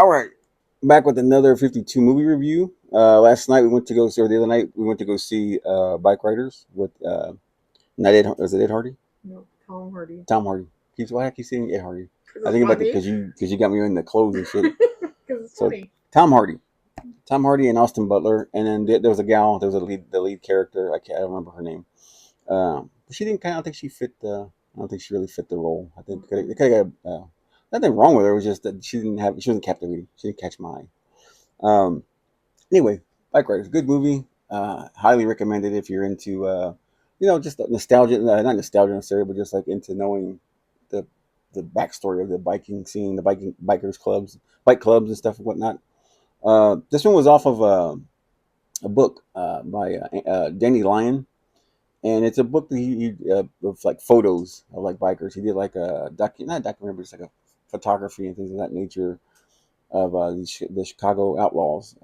All right, back with another 52 movie review. Last night we went to go see, or the other night we went to go see Bike Riders with not Ed. Was it Ed Hardy? No, Tom Hardy. Tom Hardy. Why I keep saying Ed Hardy? I Because think it's about it funny. because you got me in the clothes and shit. Because it's So funny. Tom Hardy, Tom Hardy and Austin Butler, and then there was a gal. There was the lead character. I don't remember her name. But she didn't. I don't think she fit the. I don't think she really fit the role. I think they could have got. Nothing wrong with her. It was just that she didn't have. She wasn't captivating. She didn't catch my eye. Um, Anyway, Bike Riders, good movie. Highly recommended if you're into, just nostalgia, not nostalgia necessarily, but just like into knowing the the backstory of the biking scene, the bikers clubs, bike clubs and stuff and whatnot. This one was off of a book by Danny Lyon, and it's a book that he of like photos of like bikers. He did like a not a documentary, but it's like a photography and things of that nature of the Chicago Outlaws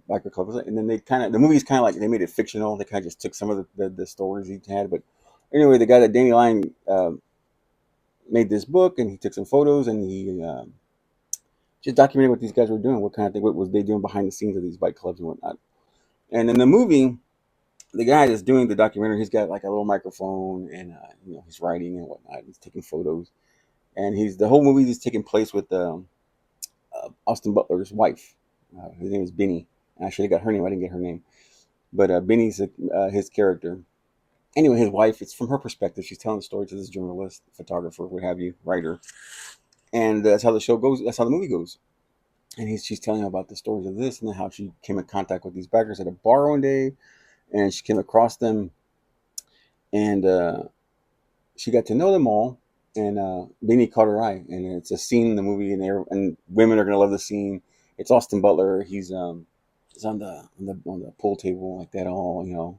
biker clubs, and then the movie's kind of like they made it fictional. They kind of just took some of the stories he had, but anyway, the guy that Danny Lyon made this book, and he took some photos, and he just documented what these guys were doing, what kind of thing, what was they doing behind the scenes of these bike clubs and whatnot. And in the movie, the guy that's doing the documentary, he's got like a little microphone, and he's writing and whatnot. He's taking photos, and he's the whole movie is taking place with Austin Butler's wife. His name is Benny. I should have got her name. I didn't get her name. But Benny's his character. Anyway, his wife. It's from her perspective. She's telling the story to this journalist, photographer, what have you, writer, and that's how the show goes. That's how the movie goes. And she's telling him about the stories of this and how she came in contact with these bikers at a bar one day, and she came across them, and she got to know them all. And Benny caught her eye, and it's a scene in the movie, and women are gonna love the scene. It's Austin Butler. He's on the pool table like that, all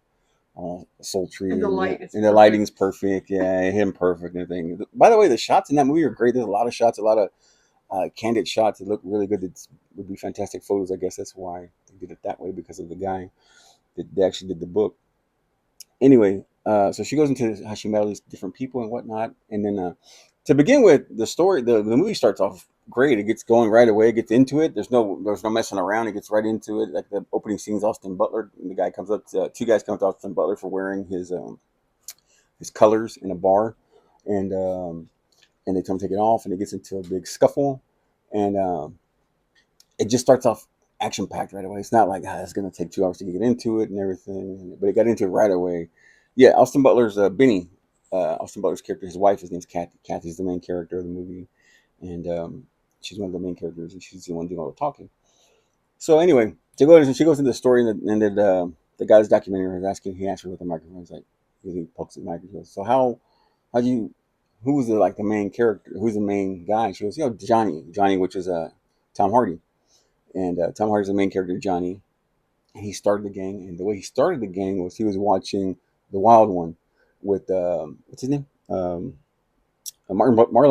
sultry, And the light is and the perfect. lighting's perfect. Yeah, him perfect and everything. By the way, the shots in that movie are great. There's a lot of shots, a lot of candid shots. It look really good. It would be fantastic photos. I guess that's why they did it that way because of the guy that they actually did the book. Anyway, so she goes into how she met all these different people and whatnot, and then to begin with, the story, the movie starts off great. It gets going right away. It gets into it. There's no messing around. It gets right into it. Like the opening scenes, Austin Butler, and the guy comes up to two guys come up to Austin Butler for wearing his colors in a bar, and and they tell him to take it off, and it gets into a big scuffle, and it just starts off action packed right away. It's not like it's going to take 2 hours to get into it and everything, but it got into it right away. Yeah, Austin Butler's Benny, Austin Butler's character, his wife, his name's Kathy. Kathy's the main character of the movie, and she's one of the main characters, and she's the one doing all the talking. So anyway, she goes into the story, and then the guy's documentary was asking. He asked her with the microphone. He's like, he pokes the microphone. So how do you? Who was the main character? Who's the main guy? She goes, Johnny, which is Tom Hardy, and Tom Hardy's the main character, Johnny, and he started the gang. And the way he started the gang was he was watching The Wild One with what's his name? Marlon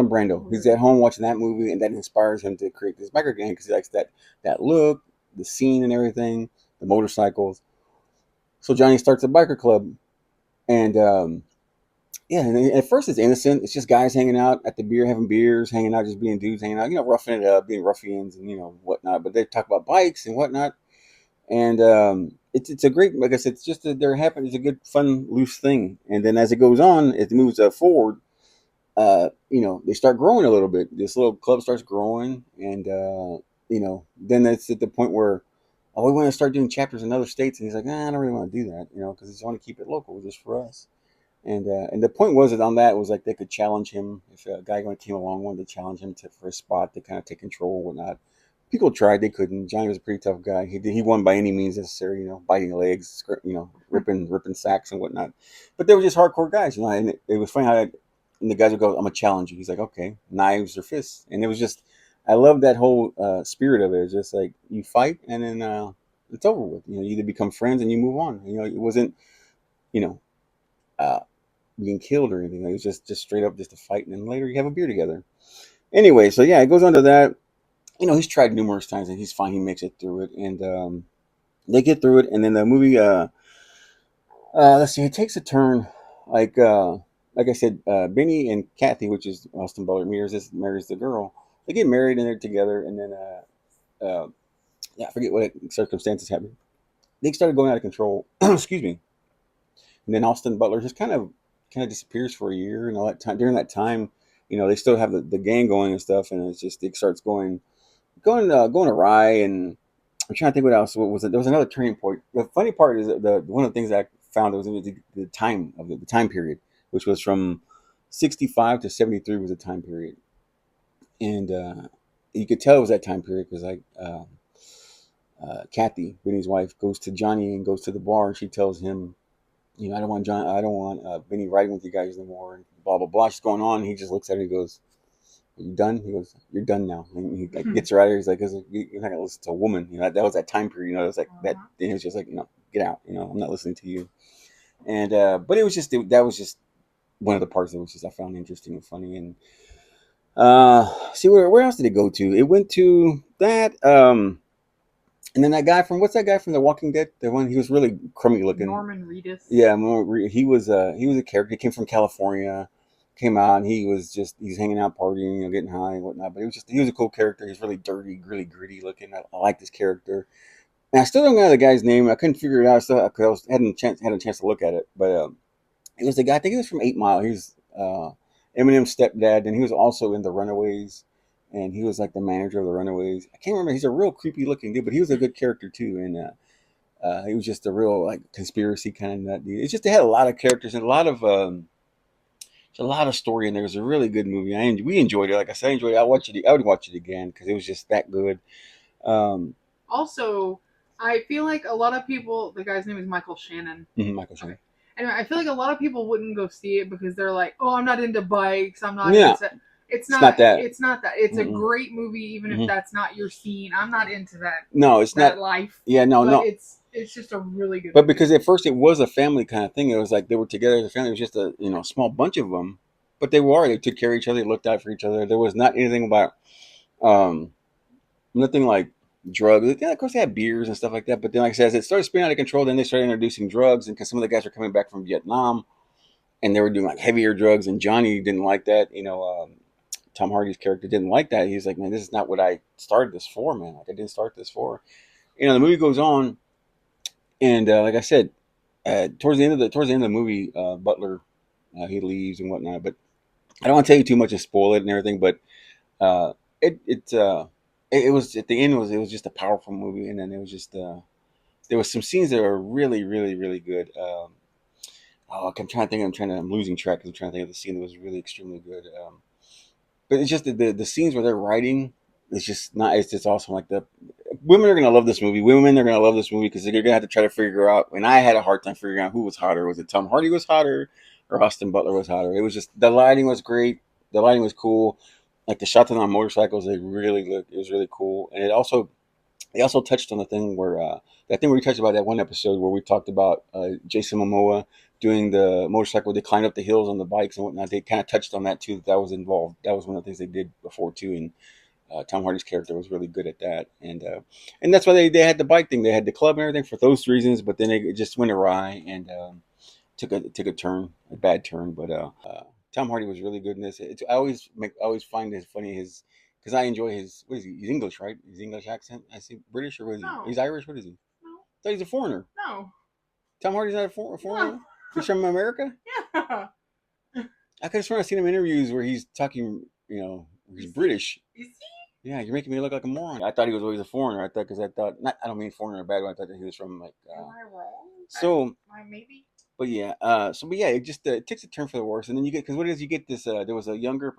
Brando. He's at home watching that movie, and that inspires him to create this biker gang because he likes that look, the scene, and everything, the motorcycles. So Johnny starts a biker club, and yeah, and at first it's innocent. It's just guys hanging out at the beer, having beers, hanging out, just being dudes, hanging out, roughing it up, being ruffians, and whatnot. But they talk about bikes and whatnot, and it's a great, like I said, it's just they're happy. It's a good, fun, loose thing. And then as it goes on, it moves forward. They start growing a little bit. This little club starts growing, and then it's at the point where, oh, we want to start doing chapters in other states, and he's like, nah, I don't really want to do that, because I just want to keep it local, just for us. And the point was that on that was like they could challenge him if a guy came along wanted to challenge him for a spot to kind of take control and whatnot. People tried, they couldn't. Johnny was a pretty tough guy. He won by any means necessary, biting legs, ripping sacks and whatnot. But they were just hardcore guys, And it was funny how and the guys would go, "I'm gonna challenge you." He's like, "Okay, knives or fists," and it was just, I love that whole spirit of it. It's just like you fight and then it's over with. You either become friends and you move on. It wasn't you know uh, being killed or anything. Like, it was just straight up just a fight, and then later you have a beer together. Anyway, so yeah, it goes on to that. He's tried numerous times and he's fine. He makes it through it, and they get through it, and then the movie. Let's see, it takes a turn, like uh, like I said, Benny and Kathy, which is Austin Butler, marries the girl. They get married and they're together, and then uh, yeah, I forget what circumstances happened. They started going out of control. Excuse me. And then Austin Butler just kind of disappears for a year, and all that time. During that time, they still have the gang going and stuff, and it starts going awry. And I'm trying to think what else. What was it? There was another turning point. The funny part is that the one of the things I found was the time of the time period, which was from 65 to 73 was the time period, and you could tell it was that time period because Kathy, Benny's wife, goes to Johnny and goes to the bar, and she tells him, I don't want Benny riding with you guys anymore, and blah blah blah. She's going on. And he just looks at her. And he goes, "Are you done?" He goes, "You're done now." And he like gets her out of here. He's like, "You're not gonna listen to a woman." That was that time period. It was like that. And he was just like, get out. I'm not listening to you. And but it was just that was just one of the parts that was just I found interesting and funny. And see where else did it go to? It went to that. And then that guy from what's that guy from The Walking Dead? The one he was really crummy looking. Norman Reedus. Yeah, he was a character. He came from California, came out, and he's hanging out, partying, getting high and whatnot. But he was a cool character. He's really dirty, really gritty looking. I like this character. And I still don't know the guy's name. I couldn't figure it out because I had a chance to look at it. But it was the guy. I think he was from 8 Mile. He's Eminem's stepdad, and he was also in The Runaways. And he was like the manager of The Runaways. I can't remember. He's a real creepy looking dude, but he was a good character too. And he was just a real like conspiracy kind of nut dude. It's just they had a lot of characters and a lot of story in there. It was a really good movie. We enjoyed it. Like I said, I enjoyed it. I would watch it again because it was just that good. Also, I feel like a lot of people. The guy's name is Michael Shannon. Michael Shannon. Anyway, I feel like a lot of people wouldn't go see it because they're like, "Oh, I'm not into bikes. I'm not Yeah. into." It's not not that. It's not that. It's a Mm-mm. great movie, even if that's not your scene. I'm not into that. No, it's that not. life. Yeah, no, But no. It's just a really good. But movie. because at first it was a family kind of thing, it was like they were together as a family. It was just a small bunch of them, but they took care of each other, they looked out for each other. There was not anything about um nothing like drugs. Yeah, of course they had beers and stuff like that. But then, like I said, as it started spinning out of control, then they started introducing drugs, and because some of the guys were coming back from Vietnam, and they were doing like heavier drugs, and Johnny didn't like that. Tom Hardy's character didn't like that. He's like, man, this is not what I started this for, man. Like I didn't start this for. The movie goes on, and like I said, towards the end of the movie, Butler he leaves and whatnot. But I don't want to tell you too much and spoil it and everything. But uh, it was at the end it was just a powerful movie, and then it was just there was some scenes that are really really really good. I'm trying to think. I'm losing track because I'm trying to think of the scene that was really extremely good. But it's just the scenes where they're writing. It's just not. It's just awesome. Like the women are gonna love this movie. Women are gonna love this movie because they're gonna have to try to figure out. And I had a hard time figuring out who was hotter. Was it Tom Hardy was hotter, or Austin Butler was hotter? It was just the lighting was great. The lighting was cool. Like the shots on motorcycles, they really looked. It was really cool. And they also touched on the thing where that thing we touched about that one episode where we talked about Jason Momoa doing the motorcycle. They climbed up the hills on the bikes and whatnot. They kind of touched on that too. That was involved. That was one of the things they did before too. And Tom Hardy's character was really good at that. And that's why they had the bike thing. They had the club and everything for those reasons. But then it just went awry and took a turn, a bad turn. But Tom Hardy was really good in this. I always find it funny because I enjoy his what is he? He's English, right? His English accent. I see British or what is he? No. He's Irish. What is he? No. I thought he's a foreigner. No. Tom Hardy's not a foreigner. No. He's from America. Yeah. I could have sworn I've seen him in interviews where he's talking. He's British. Is he? Yeah, you're making me look like a moron. I thought he was always a foreigner. I thought not. I don't mean foreigner in a bad way. I thought that he was from like. Am I wrong? So maybe. But yeah, it just it takes a turn for the worse, and then you get because what it is you get this. There was a younger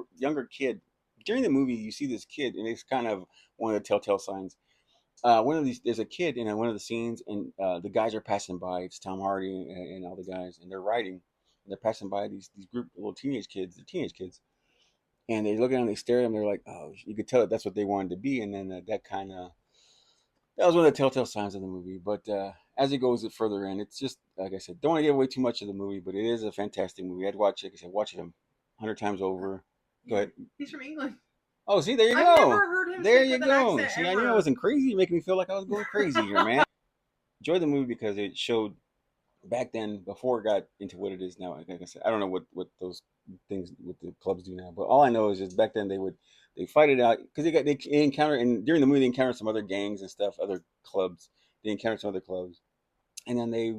kid during the movie. You see this kid, and it's kind of one of the telltale signs. One of these there's a kid in one of the scenes, and the guys are passing by. It's Tom Hardy and all the guys, and they're riding. And they're passing by these group of little teenage kids. They're teenage kids, and they look at them, they stare at them. They're like, oh, you could tell that that's what they wanted to be, and then that was one of the telltale signs of the movie. But as it goes further in, it's just like I said, don't want to give away too much of the movie, but it is a fantastic movie. I'd watch it. Like I said, watch it 100 times over. Go ahead. He's from England. Oh, see, there you I've go. never heard him There speak you with an go. accent See, I ever. knew I wasn't crazy. You're making me feel like I was going crazy here, man. Enjoyed the movie because it showed back then, before it got into what it is now, like I said, I don't know what those things, what the clubs do now, but all I know is just back then they fight it out because they encounter, and during the movie they encounter some other gangs and stuff, other clubs. They encountered some other clubs, and then they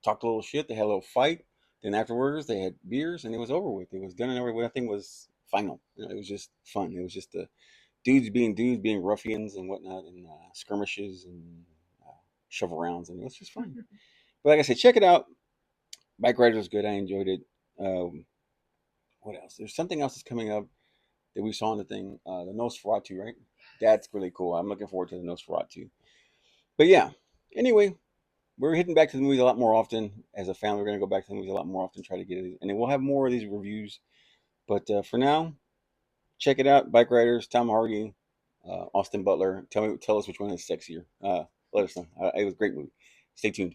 talked a little shit. They had a little fight. Then afterwards they had beers, and it was over with. It was done and over with. Nothing was final. It was just fun. It was just dudes being ruffians and whatnot, and skirmishes and uh, shovel rounds, and it was just fun. But like I said, check it out. Bike Riders was good. I enjoyed it. Um, what else? There's something else that's coming up that we saw in the thing. The Nosferatu, right? That's really cool. I'm looking forward to the Nosferatu. But yeah. Anyway, we're hitting back to the movies a lot more often. As a family, we're gonna go back to the movies a lot more often. Try to get it, and then we'll have more of these reviews. But for now, check it out. Bike Riders, Tom Hardy, Austin Butler. Tell us which one is sexier. Let us know. It was a great movie. Stay tuned.